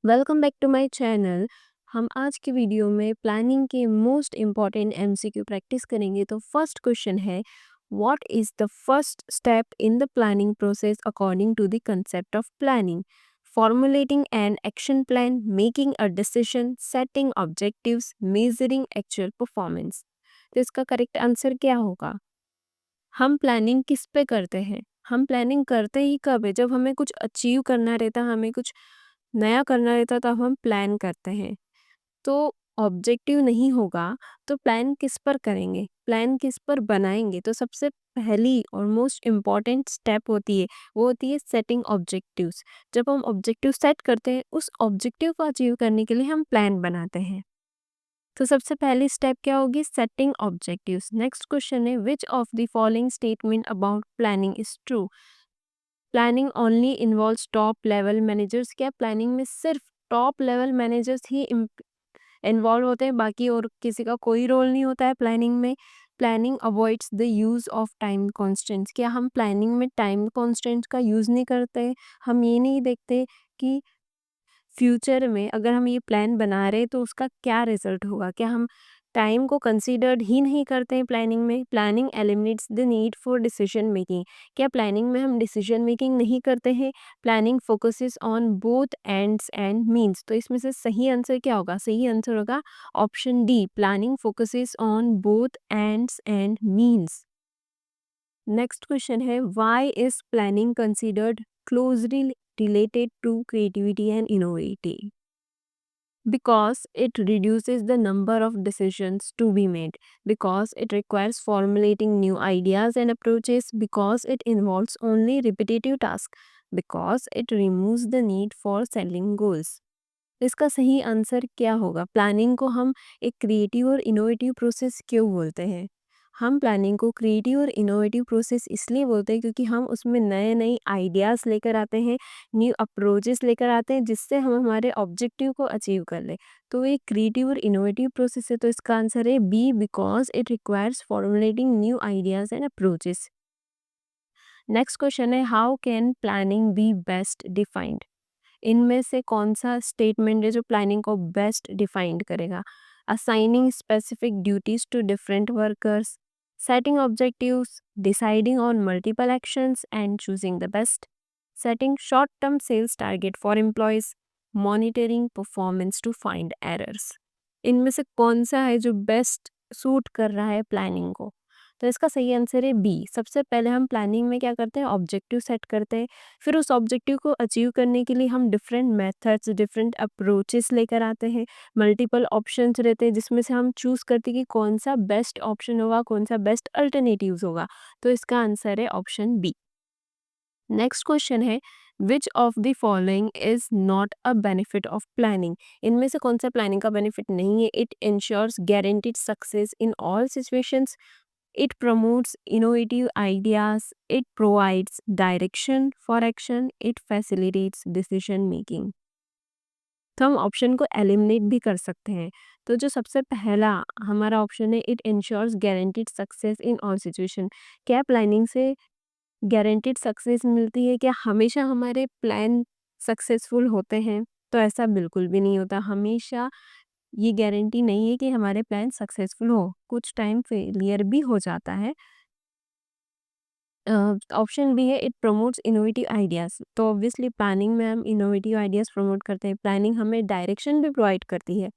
Welcome back to my channel. हम आज की वीडियो में प्लानिंग के मोस्ट इम्पॉर्टेंट एमसीक्यू प्रैक्टिस करेंगे। तो फर्स्ट क्वेश्चन है, what is the first step in the planning process according to the concept of planning? Formulating an action plan, making a decision, setting objectives, measuring actual performance. तो इसका correct answer क्या होगा? हम planning किस पे करते हैं? हम प्लानिंग करते ही कब है? जब हमें कुछ अचीव करना रहता है, हमें कुछ नया करना रहता है, तब हम प्लान करते हैं। तो ऑब्जेक्टिव नहीं होगा तो प्लान किस पर करेंगे? प्लान किस पर बनाएंगे? तो सबसे पहली और मोस्ट इम्पॉर्टेंट स्टेप होती है, वो होती है सेटिंग ऑब्जेक्टिव्स। जब हम ऑब्जेक्टिव सेट करते हैं, उस ऑब्जेक्टिव को अचीव करने के लिए हम प्लान बनाते हैं। तो सबसे पहली स्टेप क्या होगी? Setting objectives. नेक्स्ट क्वेश्चन है, which of the following statement about planning is true? Planning only involves top level managers. क्या प्लानिंग में सिर्फ टॉप लेवल मैनेजर्स ही इन्वॉल्व होते हैं, बाकी और किसी का कोई रोल नहीं होता है प्लानिंग में? Planning avoids the use of time constants. क्या हम प्लानिंग में टाइम कॉन्स्टेंट्स का यूज़ नहीं करते? हम ये नहीं देखते कि फ्यूचर में अगर हम ये प्लान बना रहे हैं तो उसका क्या रिजल्ट होगा? क्या हम टाइम को कंसीडर्ड ही नहीं करते हैं प्लानिंग में? Planning eliminates the need for decision making. क्या प्लानिंग में हम डिसीजन मेकिंग नहीं करते हैं? Planning focuses on both ends and means. तो इसमें से सही आंसर क्या होगा? सही आंसर होगा option D, planning focuses on both ends and means. Next question है, why is planning considered closely related to creativity and innovative? Because it reduces the number of decisions to be made, because it requires formulating new ideas and approaches, because it involves only repetitive tasks, because it removes the need for selling goals. इसका सही answer क्या होगा? Planning को हम एक creative और innovative process क्यों बोलते हैं? हम प्लानिंग को क्रिएटिव और इनोवेटिव प्रोसेस इसलिए बोलते हैं क्योंकि हम उसमें नए नए आइडियाज़ लेकर आते हैं, न्यू अप्रोचेस लेकर आते हैं, जिससे हम हमारे ऑब्जेक्टिव को अचीव कर लें। तो ये क्रिएटिव और इनोवेटिव प्रोसेस है, तो इसका आंसर है B, because it requires formulating new ideas and approaches. Next question है, how can planning be best defined? इनमें से कौन सा स्टेटमेंट है जो प्लानिंग को बेस्ट डिफाइंड करेगा? Assigning specific duties to different workers, setting objectives, deciding on multiple actions and choosing the best, setting short term sales target for employees, monitoring performance to find errors. इनमें से कौन सा है जो best suit कर रहा है प्लानिंग को? तो इसका सही आंसर है बी। सबसे पहले हम प्लानिंग में क्या करते हैं? ऑब्जेक्टिव सेट करते हैं। फिर उस ऑब्जेक्टिव को अचीव करने के लिए हम डिफरेंट मेथड्स, डिफरेंट अप्रोचेस लेकर आते हैं। मल्टीपल ऑप्शंस रहते हैं जिसमें से हम चूज़ करते हैं कि कौन सा बेस्ट ऑप्शन होगा, कौन सा बेस्ट अल्टरनेटिव्स होगा। तो इसका आंसर है ऑप्शन बी। नेक्स्ट क्वेश्चन है, which of the following is not a benefit of planning? इनमें से कौन सा प्लानिंग का बेनिफिट नहीं है? It ensures guaranteed success in all situations, it promotes innovative ideas, it provides direction for action, it facilitates decision making। तो हम option को एलिमिनेट भी कर सकते हैं। तो जो सबसे पहला हमारा ऑप्शन है, it ensures guaranteed success in all situation. क्या प्लानिंग से गारंटीड सक्सेस मिलती है? क्या हमेशा हमारे प्लान सक्सेसफुल होते हैं? तो ऐसा बिल्कुल भी नहीं होता। हमेशा ये गारंटी नहीं है कि हमारे प्लान सक्सेसफुल हो, कुछ टाइम फेलियर भी हो जाता है। ऑप्शन बी है, इट प्रमोट्स इनोवेटिव आइडियाज़। तो ऑब्वियसली प्लानिंग में हम इनोवेटिव आइडियाज़ प्रमोट करते हैं। प्लानिंग हमें डायरेक्शन भी प्रोवाइड करती है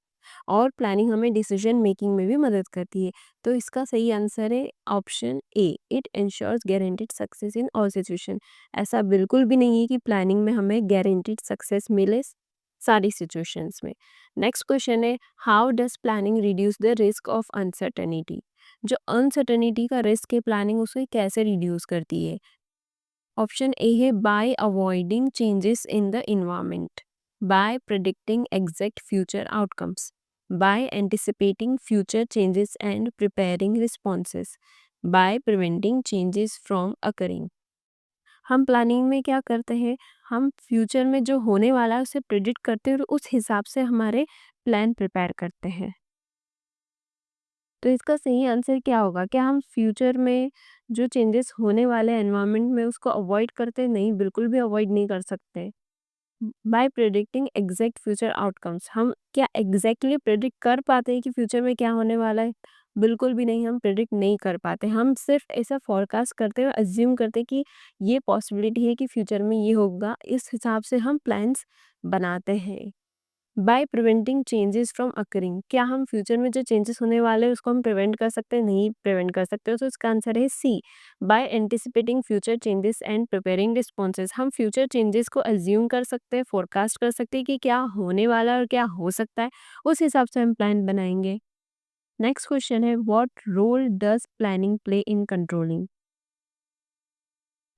और प्लानिंग हमें डिसीजन मेकिंग में भी मदद करती है। तो इसका सही आंसर है option A, it ensures guaranteed success in all situation. ऐसा बिल्कुल भी नहीं है कि प्लानिंग में हमें गारंटीड सक्सेस मिले सारी सिचुएशंस में। नेक्स्ट क्वेश्चन है, how does planning reduce the risk of uncertainty? जो अनसर्टेनिटी का रिस्क है, प्लानिंग उसे कैसे रिड्यूस करती है? ऑप्शन ए है, by avoiding changes in the environment, by predicting exact future outcomes, by anticipating future changes and preparing responses, by preventing changes from occurring. हम planning में क्या करते हैं? हम फ्यूचर में जो होने वाला है उसे प्रिडिक्ट करते हैं और उस हिसाब से हमारे प्लान प्रिपेयर करते हैं। तो इसका सही आंसर क्या होगा? क्या हम फ्यूचर में जो चेंजेस होने वाले हैं एनवायरनमेंट में उसको अवॉइड करते हैं? नहीं, बिल्कुल भी अवॉइड नहीं कर सकते। By predicting exact future outcomes, हम क्या एग्जैक्टली प्रिडिक्ट कर पाते हैं कि फ्यूचर में क्या होने वाला है? बिल्कुल भी नहीं, हम प्रिडिक्ट नहीं कर पाते। हम सिर्फ ऐसा फोरकास्ट करते हैं, अज्यूम करते हैं कि ये पॉसिबिलिटी है कि फ्यूचर में ये होगा, इस हिसाब से हम प्लान्स बनाते हैं। Bye preventing changes from occurring, क्या हम फ्यूचर में जो चेंजेस होने वाले हैं उसको हम प्रिवेंट कर सकते हैं? नहीं प्रिवेंट कर सकते हो, तो इसका आंसर है C. By anticipating future changes and preparing responses, हम फ्यूचर चेंजेस को अज्यूम कर सकते हैं, फोरकास्ट कर सकते हैं कि क्या होने वाला है और क्या हो सकता है, उस हिसाब से हम प्लान बनाएंगे। नेक्स्ट क्वेश्चन है, what role does planning play in controlling?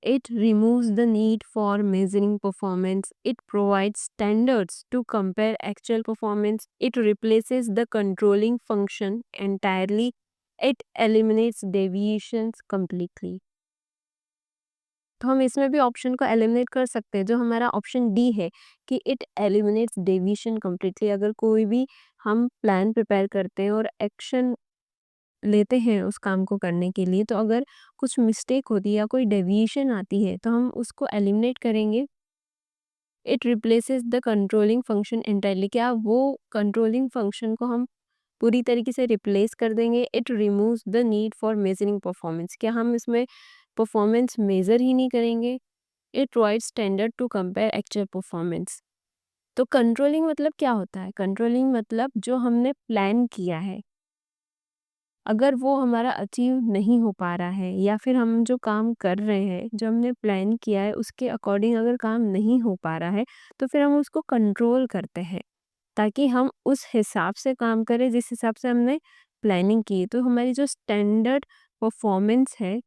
It removes the need for measuring performance. It provides standards to compare actual performance. It replaces the controlling function entirely. It eliminates deviations completely. तो हम इसमें भी option को eliminate कर सकते हैं, जो हमारा ऑप्शन डी है कि इट एलिमिनेट्स डेविएशन कम्प्लीटली। अगर कोई भी हम प्लान प्रिपेयर करते हैं और एक्शन लेते हैं उस काम को करने के लिए, तो अगर कुछ मिस्टेक होती है या कोई डेविएशन आती है तो हम उसको एलिमिनेट करेंगे। It replaces the controlling function entirely, क्या वो कंट्रोलिंग फंक्शन को हम पूरी तरीके से रिप्लेस कर देंगे। It removes the need for measuring performance, क्या हम इसमें परफॉर्मेंस मेजर ही नहीं करेंगे। It provides standard to compare actual performance. तो कंट्रोलिंग मतलब क्या होता है? कंट्रोलिंग मतलब जो हमने प्लान किया है, अगर वो हमारा अचीव नहीं हो पा रहा है या फिर हम जो काम कर रहे हैं, जो हमने प्लान किया है उसके अकॉर्डिंग अगर काम नहीं हो पा रहा है, तो फिर हम उसको कंट्रोल करते हैं ताकि हम उस हिसाब से काम करें जिस हिसाब से हमने प्लानिंग की। तो हमारी जो स्टैंडर्ड परफॉर्मेंस है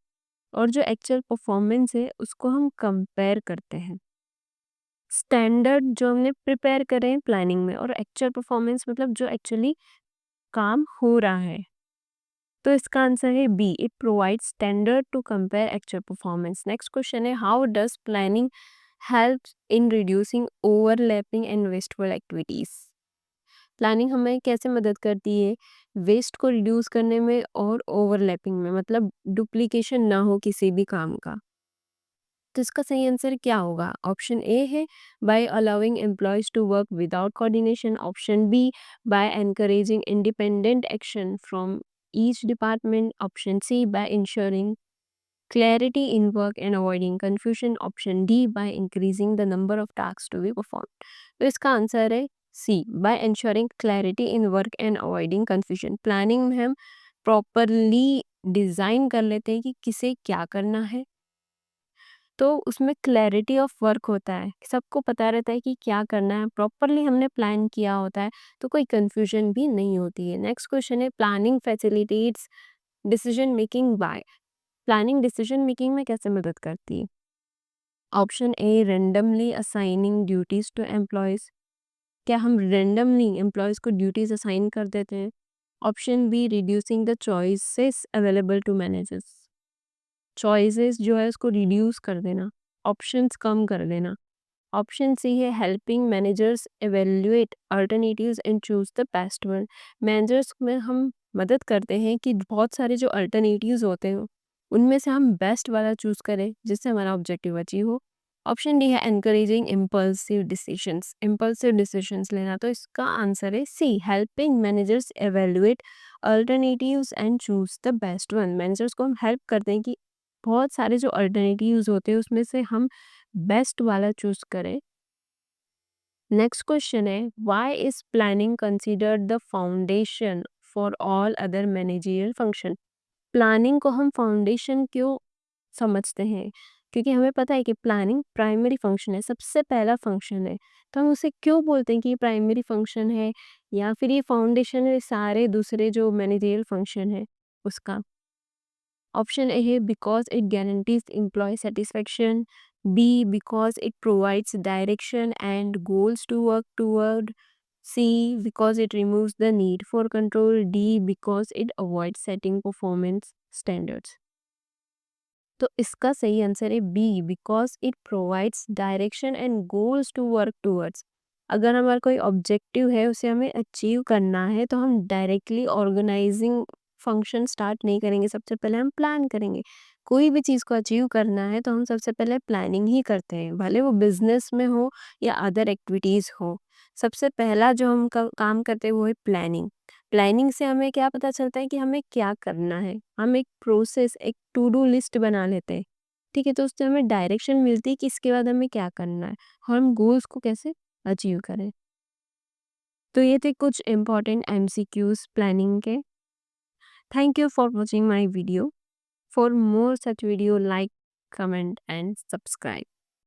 और जो एक्चुअल परफॉर्मेंस है उसको हम कंपेयर करते हैं। स्टैंडर्ड जो हमने प्रिपेयर करे हैं प्लानिंग में, और एक्चुअल परफॉर्मेंस मतलब जो एक्चुअली काम हो रहा है। तो इसका आंसर है B, it provide standard to compare actual performance. Next question है, how does planning help in reducing overlapping and wasteful activities? Planning हमें कैसे मदद करती है वेस्ट को रिड्यूस करने में और ओवरलैपिंग में, मतलब डुप्लीकेशन ना हो किसी भी काम का। तो इसका सही आंसर क्या होगा? ऑप्शन ए है by allowing employees to work without coordination. Option B by encouraging independent action from each department. Option C by ensuring clarity in work and avoiding confusion. Option D by increasing the number of tasks to be performed. तो इसका answer है C, by ensuring clarity in work and avoiding confusion। Planning में हम properly design कर लेते हैं कि किसे क्या करना है, तो उसमें क्लैरिटी ऑफ वर्क होता है, सबको पता रहता है कि क्या करना है, प्रॉपरली हमने प्लान किया होता है, तो कोई कंफ्यूजन भी नहीं होती है। नेक्स्ट क्वेश्चन है, planning facilitates decision making by. Planning decision making में कैसे मदद करती है? Option A randomly assigning duties to employees, क्या हम रेंडमली एम्प्लॉयज को ड्यूटीज असाइन कर देते हैं। Option B reducing the choices available to managers, choices जो है उसको रिड्यूस कर देना, ऑप्शंस कम कर देना। ऑप्शन सी है helping managers evaluate alternatives and choose the best one, managers में हम मदद करते हैं कि बहुत सारे जो अल्टरनेटिव्स होते हैं उनमें से हम बेस्ट वाला चूज करें जिससे हमारा ऑब्जेक्टिव अचीव हो। ऑप्शन डी है एनकरेजिंग इम्पल्सिव डिसीजंस लेना, तो इसका आंसर है C, helping managers evaluate alternatives and choose the best one. Managers को हम हेल्प करते हैं कि बहुत सारे जो अल्टरनेटिव्स होते हैं उसमें से हम बेस्ट वाला चूज करें। नेक्स्ट क्वेश्चन है, why is planning considered the foundation for all other managerial function? Planning को हम फाउंडेशन क्यों समझते हैं? क्योंकि हमें पता है कि प्लानिंग प्राइमरी फंक्शन है, सबसे पहला फंक्शन है, तो हम उसे क्यों बोलते हैं कि ये प्राइमरी फंक्शन है या फिर ये फाउंडेशन है सारे दूसरे जो मैनेजरियल फंक्शन है उसका। ऑप्शन ए है because it guarantees employee satisfaction. B because it provides direction and goals to work toward. C because it removes the need for control. D because it avoid setting performance standards. तो इसका सही answer है B, because it provides direction and goals to work towards. अगर हमारा कोई objective है उसे हमें अचीव करना है तो हम डायरेक्टली ऑर्गेनाइजिंग फंक्शन स्टार्ट नहीं करेंगे, सबसे पहले हम प्लान करेंगे। कोई भी चीज़ को अचीव करना है तो हम सबसे पहले प्लानिंग ही करते हैं, भले वो बिज़नेस में हो या अदर एक्टिविटीज़ हो। सबसे पहला जो हम काम करते हैं वो है प्लानिंग। प्लानिंग से हमें क्या पता चलता है कि हमें क्या करना है। हम एक प्रोसेस, एक टू डू लिस्ट बना लेते हैं। ठीक है, तो उससे हमें डायरेक्शन मिलती है कि इसके बाद हमें क्या करना है और हम गोल्स को कैसे अचीव करें। तो ये थे कुछ इम्पोर्टेंट एमसीक्यूज प्लानिंग के। Thank you for watching my video. For more such video, like, comment and subscribe.